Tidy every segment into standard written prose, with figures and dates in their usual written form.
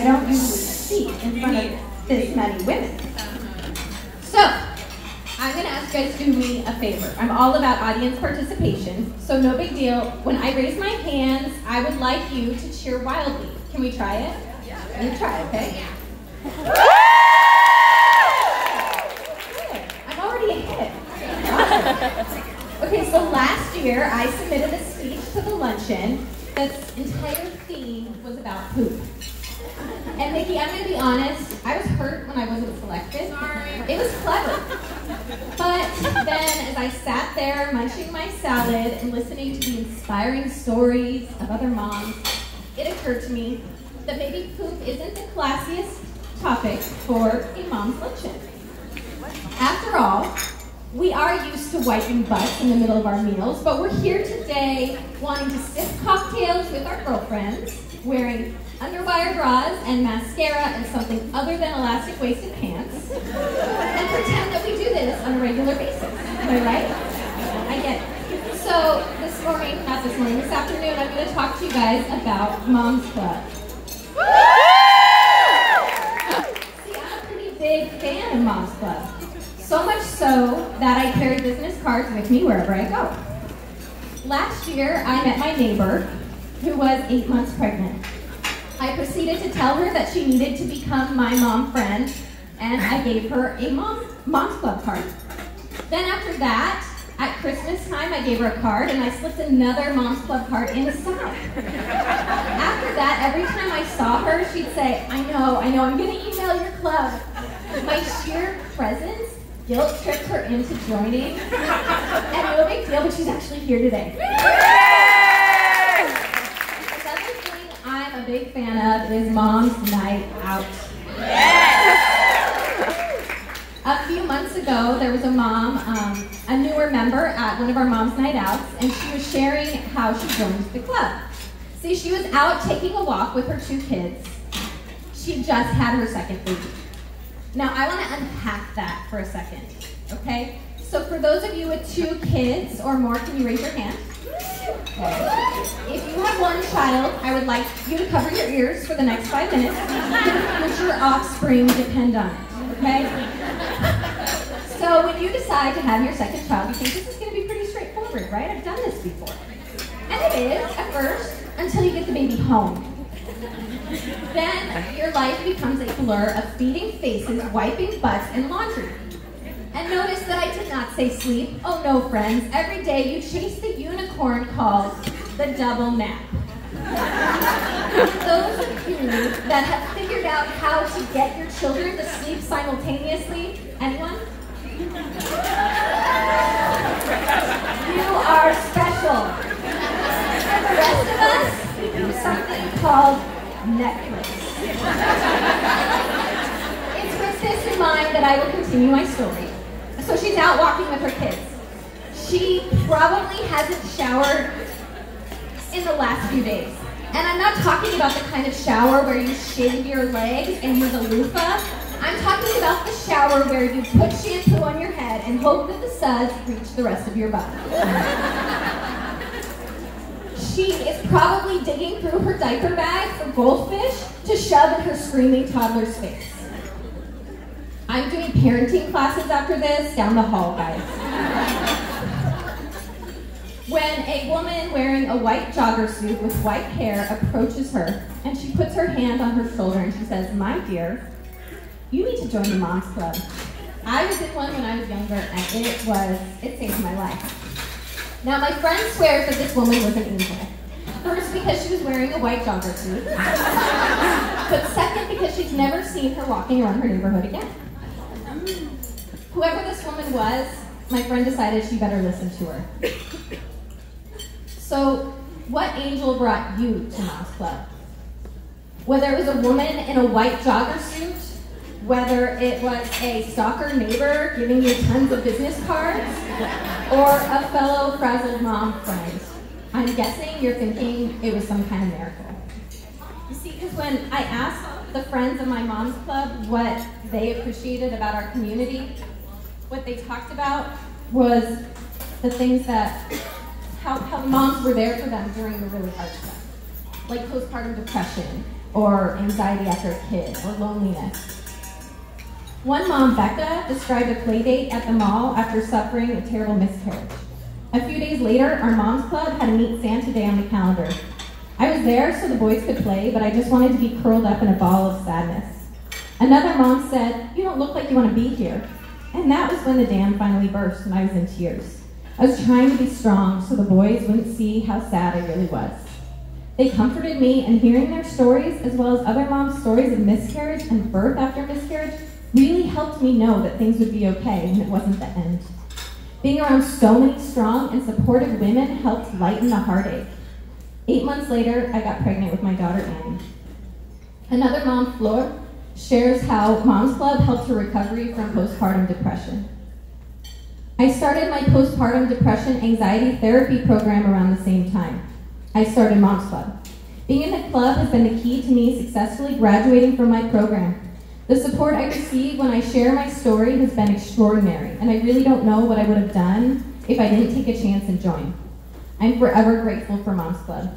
I don't usually speak in front of this many women. So, I'm gonna ask you guys to do me a favor. I'm all about audience participation, so no big deal. When I raise my hands, I would like you to cheer wildly. Can we try it? Yeah. You try, okay? Good. I'm already ahead. Okay, so last year I submitted a speech to the luncheon that's entire theme was about poop. And Nikki, I'm gonna be honest, I was hurt when I wasn't selected. Sorry. It was clever. But then as I sat there munching my salad and listening to the inspiring stories of other moms, it occurred to me that maybe poop isn't the classiest topic for a mom's luncheon. After all, we are used to wiping butts in the middle of our meals, but we're here today wanting to sip cocktails with our girlfriends, wearing underwire bras and mascara and something other than elastic-waisted pants, and pretend that we do this on a regular basis. Am I right? I get it. So this afternoon, I'm going to talk to you guys about Mom's Club. See, I'm a pretty big fan of Mom's Club. So much so that I carry business cards with me wherever I go. Last year, I met my neighbor who was 8 months pregnant. I proceeded to tell her that she needed to become my mom friend, and I gave her a Mom's Club card. Then after that, at Christmas time, I gave her a card, and I slipped another Mom's Club card inside. After that, every time I saw her, she'd say, I know, I'm gonna email your club. My sheer presence guilt tripped her into joining, and no big deal, but she's actually here today. Another thing I'm a big fan of is Mom's Night Out. A few months ago, there was a mom, a newer member at one of our Mom's Night Outs, and she was sharing how she joined the club. See, she was out taking a walk with her 2 kids. She just had her second baby. Now, I want to unpack that for a second, okay? So for those of you with 2 kids or more, can you raise your hand? Okay. If you have 1 child, I would like you to cover your ears for the next 5 minutes, which your offspring depend on it, okay? So when you decide to have your second child, you think this is going to be pretty straightforward, right? I've done this before. And it is, at first, until you get the baby home. Then your life becomes a blur of feeding faces, wiping butts, and laundry. And notice that I did not say sleep. Oh no, friends. Every day you chase the unicorn called the double nap. Those of you that have figured out how to get your children to sleep simultaneously, anyone? You are special. For the rest of us, we do something called Netflix. It's with this in mind that I will continue my story. So she's out walking with her kids. She probably hasn't showered in the last few days. And I'm not talking about the kind of shower where you shave your legs and use a loofah. I'm talking about the shower where you put shampoo on your head and hope that the suds reach the rest of your body. She is probably digging through her diaper bag for goldfish to shove in her screaming toddler's face. I'm doing parenting classes after this down the hall, guys. When a woman wearing a white jogger suit with white hair approaches her and she puts her hand on her shoulder and she says, my dear, you need to join the Mom's Club. I was in one when I was younger and it saved my life. Now, my friend swears that this woman was an angel. First, because she was wearing a white jogger suit. But second, because she's never seen her walking around her neighborhood again. Whoever this woman was, my friend decided she better listen to her. So, what angel brought you to Mom's Club? Whether it was a woman in a white jogger suit, whether it was a stalker neighbor giving you tons of business cards, or a fellow frazzled mom friend, I'm guessing you're thinking it was some kind of miracle. You see, because when I asked the friends of my Mom's Club what they appreciated about our community, what they talked about was the things that, how moms were there for them during the really hard stuff, like postpartum depression, or anxiety after a kid, or loneliness. One mom, Becca, described a play date at the mall after suffering a terrible miscarriage. A few days later, our mom's club had a Meet Santa Day on the calendar. I was there so the boys could play, but I just wanted to be curled up in a ball of sadness. Another mom said, "You don't look like you want to be here." And that was when the dam finally burst and I was in tears. I was trying to be strong so the boys wouldn't see how sad I really was. They comforted me, and hearing their stories, as well as other moms' stories of miscarriage and birth after miscarriage, really helped me know that things would be okay and it wasn't the end. Being around so many strong and supportive women helped lighten the heartache. 8 months later, I got pregnant with my daughter, Annie. Another mom, Flor, shares how Mom's Club helped her recovery from postpartum depression. I started my postpartum depression anxiety therapy program around the same time. I started Mom's Club. Being in the club has been the key to me successfully graduating from my program. The support I receive when I share my story has been extraordinary, and I really don't know what I would have done if I didn't take a chance and join. I'm forever grateful for Mom's Club.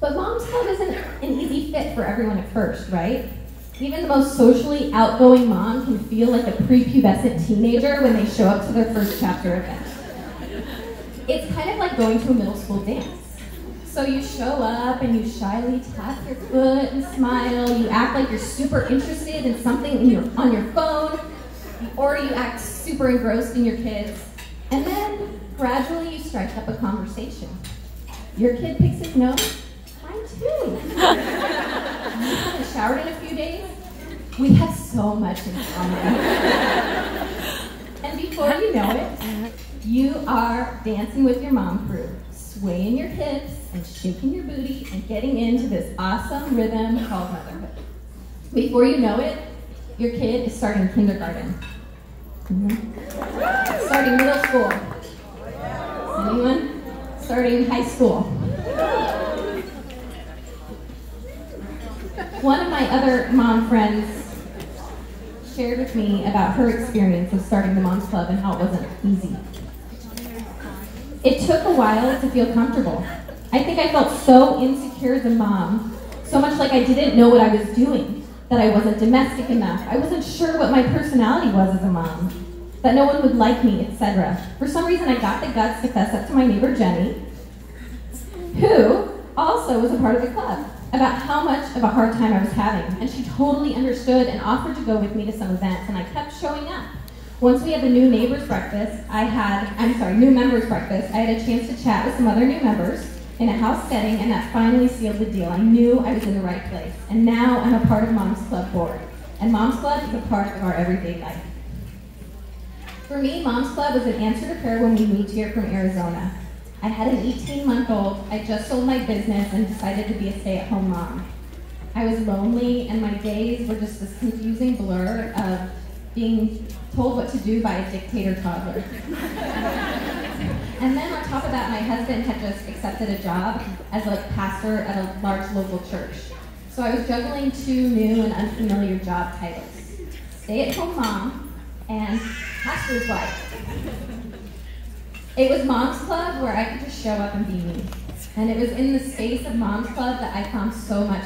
But Mom's Club isn't an easy fit for everyone at first, right? Even the most socially outgoing mom can feel like a prepubescent teenager when they show up to their first chapter event. It's kind of like going to a middle school dance. So you show up and you shyly tap your foot and smile. You act like you're super interested in something on your phone, or you act super engrossed in your kids. And then gradually you strike up a conversation. Your kid picks his nose, mine too. You haven't showered in a few days. We have so much in common. And before you know it, you are dancing with your mom crew, swaying your hips and shaking your booty and getting into this awesome rhythm called motherhood. Before you know it, your kid is starting kindergarten. Starting middle school. Anyone? Starting high school. One of my other mom friends shared with me about her experience of starting the Mom's Club and how it wasn't easy. It took a while to feel comfortable. I think I felt so insecure as a mom, so much like I didn't know what I was doing, that I wasn't domestic enough. I wasn't sure what my personality was as a mom, that no one would like me, etc. For some reason, I got the guts to fess up to my neighbor Jenny, who also was a part of the club, about how much of a hard time I was having, and she totally understood and offered to go with me to some events, and I kept showing up. Once we had the new members breakfast, I had a chance to chat with some other new members in a house setting, and that finally sealed the deal. I knew I was in the right place, and now I'm a part of Mom's Club board, and Mom's Club is a part of our everyday life. For me, Mom's Club was an answer to prayer when we moved here from Arizona. I had an 18-month-old, I just sold my business and decided to be a stay-at-home mom. I was lonely, and my days were just this confusing blur of being told what to do by a dictator toddler. And then on top of that, my husband had just accepted a job as a pastor at a large local church. So I was juggling two new and unfamiliar job titles: stay-at-home mom and pastor's wife. It was Mom's Club where I could just show up and be me. And it was in the space of Mom's Club that I found so much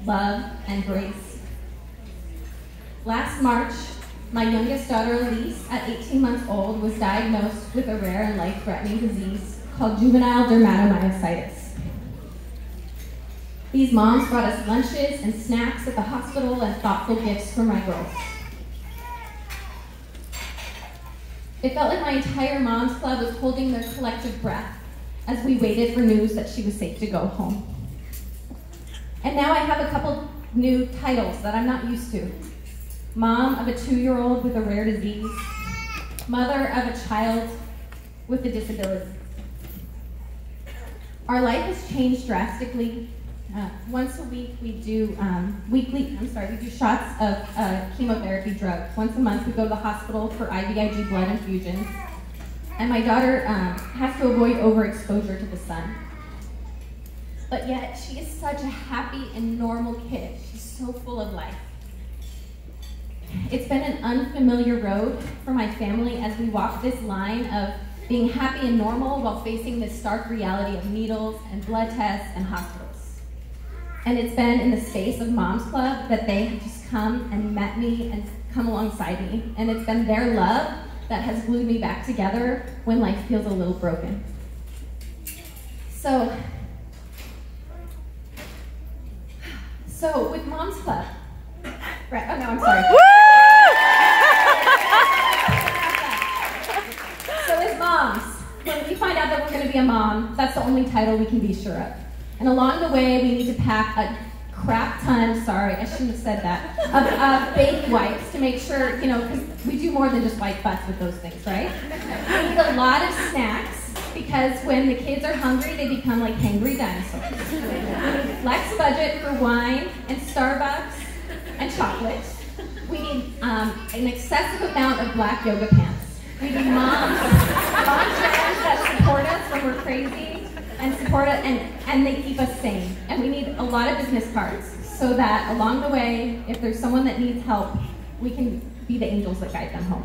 love and grace. Last March, my youngest daughter, Elise, at 18 months old, was diagnosed with a rare and life-threatening disease called juvenile dermatomyositis. These moms brought us lunches and snacks at the hospital and thoughtful gifts for my girls. It felt like my entire Mom's Club was holding their collective breath as we waited for news that she was safe to go home. And now I have a couple new titles that I'm not used to. Mom of a 2-year-old with a rare disease, mother of a child with a disability. Our life has changed drastically. Once a week we do we do shots of chemotherapy drug. Once a month we go to the hospital for IVIG blood infusions. And my daughter has to avoid overexposure to the sun. But yet she is such a happy and normal kid. She's so full of life. It's been an unfamiliar road for my family as we walk this line of being happy and normal while facing this stark reality of needles and blood tests and hospitals. And it's been in the space of Mom's Club that they have just come and met me and come alongside me. And it's been their love that has glued me back together when life feels a little broken. So with Mom's Club, right, oh no, I'm sorry. So as moms, when we find out that we're gonna be a mom, that's the only title we can be sure of. And along the way, we need to pack a crap ton, sorry, I shouldn't have said that, of baby wipes to make sure, you know, because we do more than just wipe butts with those things, right? We need a lot of snacks, because when the kids are hungry, they become like hangry dinosaurs. We need flex budget for wine and Starbucks and chocolate. We need an excessive amount of black yoga pants. We need moms friends that support us when we're crazy and support us, and they keep us sane. And we need a lot of business cards so that along the way, if there's someone that needs help, we can be the angels that guide them home.